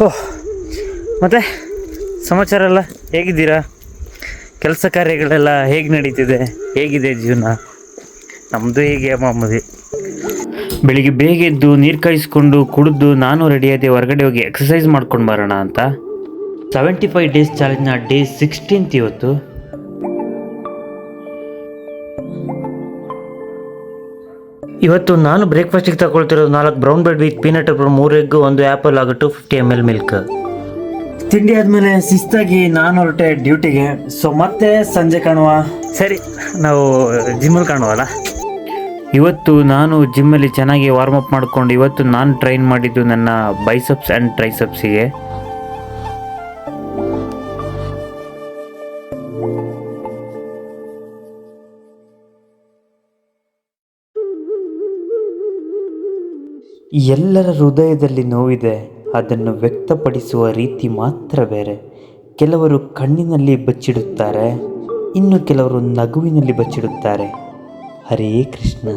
ಓಹ್, ಮತ್ತು ಸಮಾಚಾರ ಎಲ್ಲ ಹೇಗಿದ್ದೀರಾ? ಕೆಲಸ ಕಾರ್ಯಗಳೆಲ್ಲ ಹೇಗೆ ನಡೀತಿದೆ? ಹೇಗಿದೆ ಜೀವನ? ನಮ್ಮದು ಹೇಗೆ ಮಾಮೂಲಿ. ಬೆಳಿಗ್ಗೆ ಬೇಗ ಎದ್ದು ನೀರು ಕಾಯಿಸ್ಕೊಂಡು ಕುಡಿದು ನಾನು ರೆಡಿಯಾದೆ ಹೊರಗಡೆ ಹೋಗಿ ಎಕ್ಸಸೈಸ್ ಮಾಡ್ಕೊಂಡು ಬರೋಣ ಅಂತ. 75 ಡೇಸ್ ಚಾಲೆಂಜ್ನ ಡೇ 16 ಇವತ್ತು. ಇವತ್ತು ನಾನು ಬ್ರೇಕ್ಫಾಸ್ಟಿಗೆ ತಗೊಳ್ತಿರೋದು 4 brown bread with peanut butter, 3 egg, 1 apple ಹಾಗೂ 250 ml ಮಿಲ್ಕ್. ತಿಂಡಿ ಆದಮೇಲೆ ಶಿಸ್ತಾಗಿ ನಾನು ಹೊರಟೆ ಡ್ಯೂಟಿಗೆ. ಸೊ ಮತ್ತೆ ಸಂಜೆ ಕಾಣುವ. ಸರಿ, ನಾವು ಜಿಮ್ಮಲ್ಲಿ ಕಾಣುವಲ್ಲ. ಇವತ್ತು ನಾನು ಜಿಮ್ಮಲ್ಲಿ ಚೆನ್ನಾಗಿ ವಾರ್ಮಪ್ ಮಾಡ್ಕೊಂಡು ಇವತ್ತು ನಾನು ಟ್ರೈನ್ ಮಾಡಿದ್ದು ನನ್ನ ಬೈಸಪ್ಸ್ ಆ್ಯಂಡ್ ಟ್ರೈಸಪ್ಸಿಗೆ. ಎಲ್ಲರ ಹೃದಯದಲ್ಲಿ ನೋವಿದೆ, ಅದನ್ನು ವ್ಯಕ್ತಪಡಿಸುವ ರೀತಿ ಮಾತ್ರ ಬೇರೆ. ಕೆಲವರು ಕಣ್ಣಿನಲ್ಲಿ ಬಚ್ಚಿಡುತ್ತಾರೆ, ಇನ್ನು ಕೆಲವರು ನಗುವಿನಲ್ಲಿ ಬಚ್ಚಿಡುತ್ತಾರೆ. ಹರೇ ಕೃಷ್ಣ.